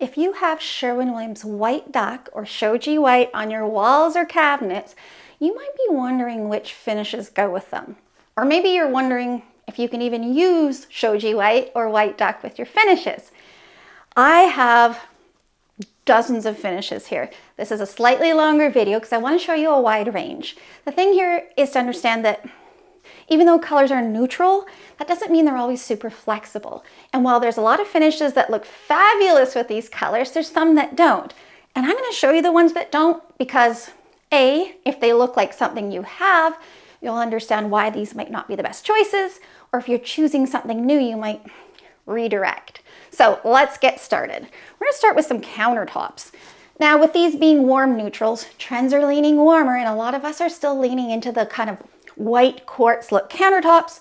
if you have Sherwin-Williams white duck or Shoji white on your walls or cabinets, you might be wondering which finishes go with them. Or maybe you're wondering if you can even use Shoji white or white duck with your finishes. I have dozens of finishes here. This is a slightly longer video because I want to show you a wide range. The thing here is to understand that even though colors are neutral, that doesn't mean they're always super flexible. And while there's a lot of finishes that look fabulous with these colors, there's some that don't. And I'm going to show you the ones that don't because A, if they look like something you have, you'll understand why these might not be the best choices, or if you're choosing something new, you might redirect. So let's get started. We're going to start with some countertops. Now, with these being warm neutrals, trends are leaning warmer, and a lot of us are still leaning into the kind of white quartz look countertops.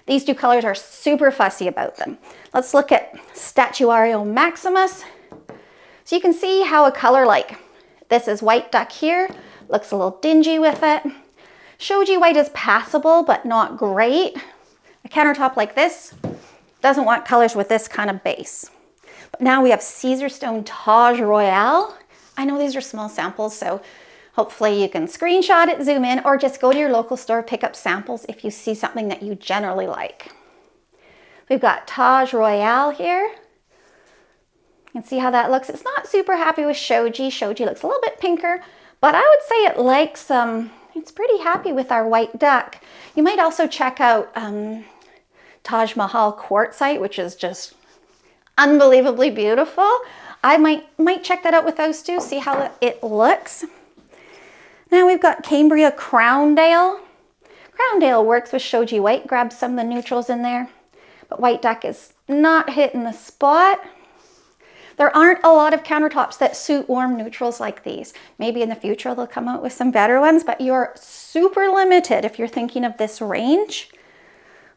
These two colors are super fussy about them. Let's look at Statuario Maximus. So you can see how a color like this is white duck here, looks a little dingy with it. Shoji white is passable, but not great. A countertop like this doesn't want colors with this kind of base. But now we have Caesar Stone Taj Royale. I know these are small samples, so hopefully you can screenshot it, zoom in, or just go to your local store, pick up samples if you see something that you generally like. We've got Taj Royale here. You can see how that looks. It's not super happy with Shoji. Shoji looks a little bit pinker, but I would say it likes, it's pretty happy with our white duck. You might also check out Taj Mahal quartzite, which is just unbelievably beautiful. I might check that out with those two, see how it looks. Now we've got Cambria Crowndale. Crowndale works with Shoji white, grabs some of the neutrals in there, but white duck is not hitting the spot. There aren't a lot of countertops that suit warm neutrals like these. Maybe in the future they'll come out with some better ones, but you're super limited if you're thinking of this range.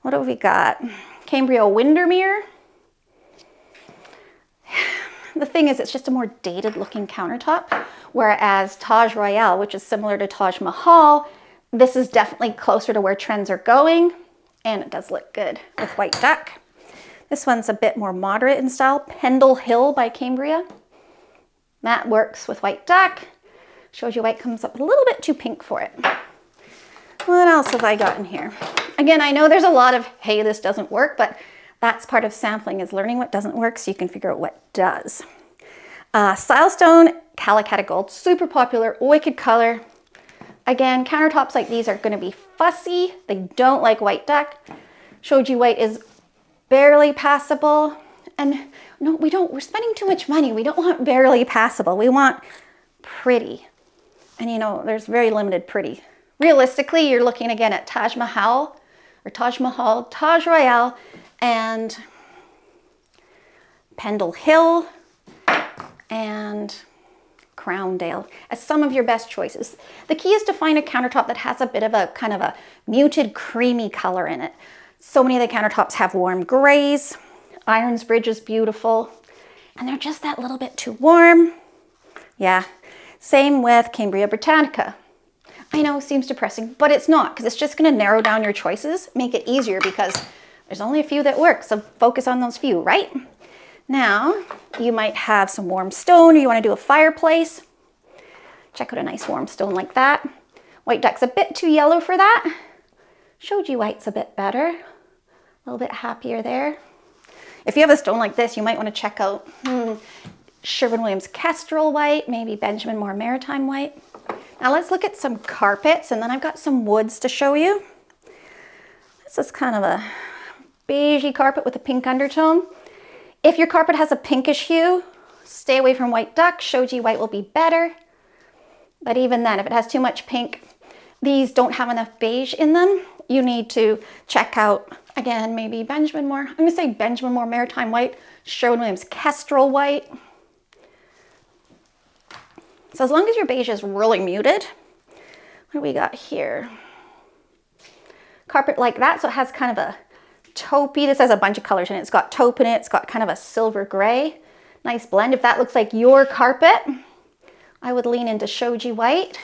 What have we got? Cambria Windermere. The thing is, it's just a more dated looking countertop, whereas Taj Royale, which is similar to Taj Mahal, this is definitely closer to where trends are going, and it does look good with white duck. This one's a bit more moderate in style. Pendle Hill by Cambria. That works with white duck. Shoji white comes up a little bit too pink for it. What else have I got in here? Again, I know there's a lot of, hey, this doesn't work, but that's part of sampling, is learning what doesn't work so you can figure out what does. Silestone Calacatta Gold, super popular, wicked color. Again, countertops like these are going to be fussy. They don't like white duck. Shoji white is barely passable. And no, we're spending too much money. We don't want barely passable. We want pretty. And you know, there's very limited pretty. Realistically, you're looking again at Taj Mahal, Taj Royale, and Pendle Hill, and Crowndale as some of your best choices. The key is to find a countertop that has a bit of a kind of a muted creamy color in it. So many of the countertops have warm grays. Ironsbridge is beautiful, and they're just that little bit too warm. Yeah, same with Cambria Brittanicca. I know, seems depressing, but it's not, because it's just going to narrow down your choices, make it easier, because there's only a few that work, so focus on those few, right? Now, you might have some warm stone, or you want to do a fireplace. Check out a nice warm stone like that. White duck's a bit too yellow for that. Shoji white's a bit better, a little bit happier there. If you have a stone like this, you might want to check out Sherwin-Williams Kestrel white, maybe Benjamin Moore Maritime white. Now let's look at some carpets, and then I've got some woods to show you. This is kind of a beigey carpet with a pink undertone. If your carpet has a pinkish hue, stay away from white duck. Shoji white will be better. But even then, if it has too much pink, these don't have enough beige in them. You need to check out, again, maybe Benjamin Moore. I'm going to say Benjamin Moore Maritime white, Sherwin-Williams Kestrel white. So as long as your beige is really muted, what do we got here? Carpet like that, so it has kind of a taupe. This has a bunch of colors in it. It's got taupe in it. It's got kind of a silver gray. Nice blend. If that looks like your carpet, I would lean into Shoji white.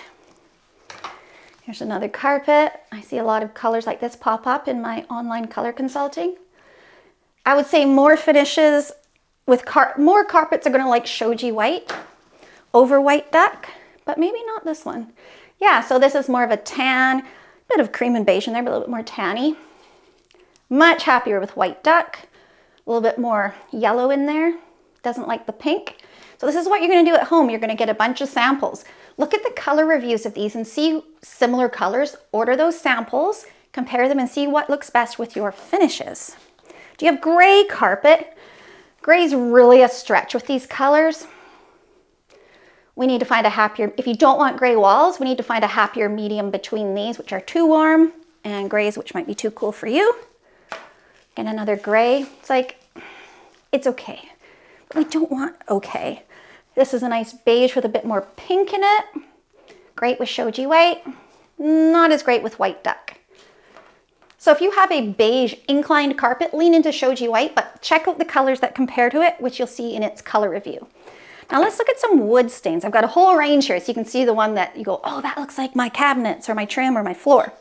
Here's another carpet. I see a lot of colors like this pop up in my online color consulting. I would say more finishes with more carpets are gonna like Shoji white over white duck, but maybe not this one. Yeah, so this is more of a tan, bit of cream and beige in there, but a little bit more tanny. Much happier with white duck, a little bit more yellow in there. Doesn't like the pink. So this is what you're gonna do at home. You're gonna get a bunch of samples. Look at the color reviews of these and see similar colors. Order those samples, compare them and see what looks best with your finishes. Do you have gray carpet? Gray's really a stretch with these colors. We need to find a happier, if you don't want gray walls, we need to find a happier medium between these, which are too warm, and grays, which might be too cool for you. And another gray. It's like, it's okay. But we don't want okay. This is a nice beige with a bit more pink in it. Great with Shoji white. Not as great with white duck. So if you have a beige inclined carpet, lean into Shoji white, but check out the colors that compare to it, which you'll see in its color review. Now let's look at some wood stains. I've got a whole range here, so you can see the one that you go, oh, that looks like my cabinets or my trim or my floor.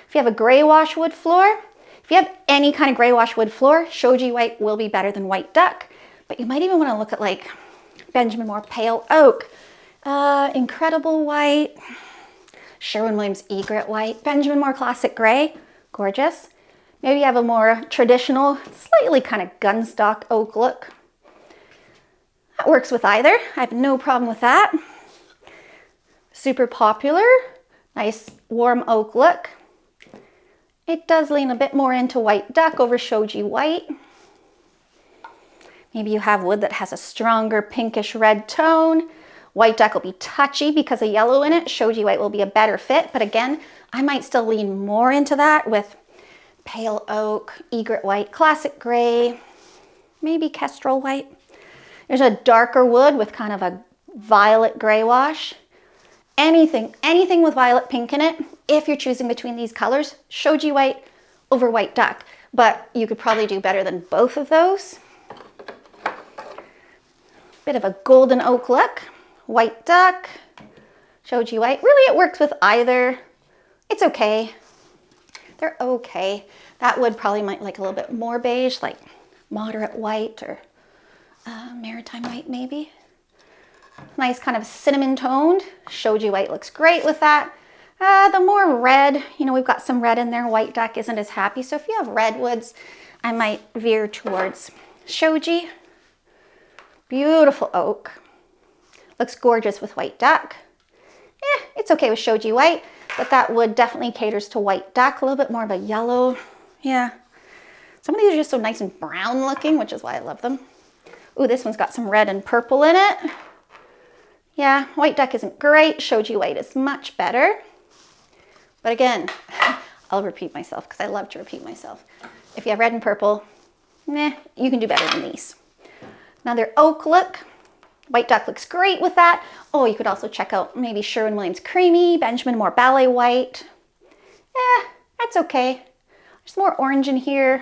If you have a gray wash wood floor, if you have any kind of gray wash wood floor, Shoji white will be better than white duck, but you might even want to look at like Benjamin Moore Pale Oak, Incredible White, Sherwin-Williams Egret White, Benjamin Moore Classic Gray, gorgeous. Maybe you have a more traditional, slightly kind of Gunstock Oak look. That works with either. I have no problem with that. Super popular, nice warm oak look. It does lean a bit more into white duck over Shoji white. Maybe you have wood that has a stronger pinkish red tone. White duck will be touchy because of yellow in it. Shoji white will be a better fit, but again, I might still lean more into that with Pale Oak, Egret White, Classic Gray, maybe Kestrel White. There's a darker wood with kind of a violet gray wash. Anything with violet pink in it, if you're choosing between these colors, Shoji white over white duck, but you could probably do better than both of those. Bit of a golden oak look, white duck, Shoji white. Really, it works with either. It's okay. They're okay. That wood probably might like a little bit more beige, like moderate white or maritime white maybe. Nice kind of cinnamon toned. Shoji white looks great with that. The more red, you know, we've got some red in there. White duck isn't as happy. So if you have redwoods, I might veer towards Shoji. Beautiful oak. Looks gorgeous with white duck. It's okay with Shoji white, but that wood definitely caters to white duck. A little bit more of a yellow. Yeah. Some of these are just so nice and brown looking, which is why I love them. Ooh, this one's got some red and purple in it. Yeah, white duck isn't great. Shoji white is much better. But again, I'll repeat myself because I love to repeat myself. If you have red and purple, you can do better than these. Another oak look. White duck looks great with that. Oh, you could also check out maybe Sherwin-Williams Creamy, Benjamin Moore Ballet White. That's okay. There's more orange in here.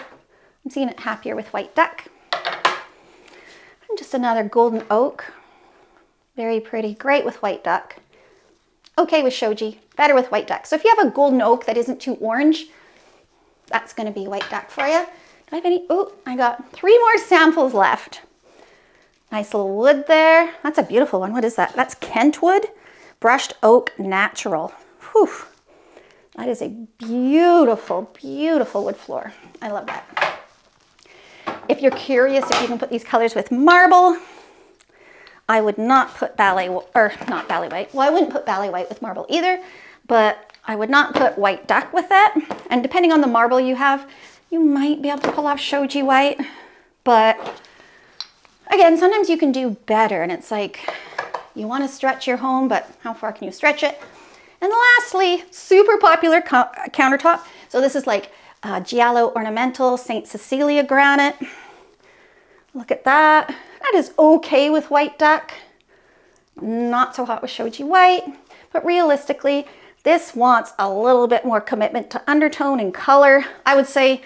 I'm seeing it happier with white duck. And just another golden oak. Very pretty, great with white duck. Okay with Shoji, better with white duck. So if you have a golden oak that isn't too orange, that's gonna be white duck for you. Do I have any? Oh, I got 3 more samples left. Nice little wood there. That's a beautiful one. What is that? That's Kentwood Brushed Oak Natural. Whew. That is a beautiful, beautiful wood floor. I love that. If you're curious if you can put these colors with marble, I would not put not ballet white. Well, I wouldn't put ballet white with marble either, but I would not put white duck with it. And depending on the marble you have, you might be able to pull off Shoji white, but again, sometimes you can do better, and it's like you want to stretch your home, but how far can you stretch it? And lastly, super popular countertop. So this is like Giallo Ornamental St. Cecilia Granite. Look at that. That is okay with white duck. Not so hot with Shoji white, but realistically, this wants a little bit more commitment to undertone and color. I would say,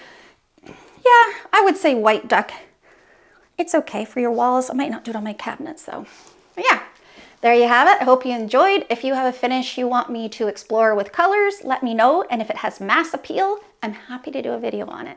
white duck. It's okay for your walls. I might not do it on my cabinets though. But yeah, there you have it. I hope you enjoyed. If you have a finish you want me to explore with colors, let me know. And if it has mass appeal, I'm happy to do a video on it.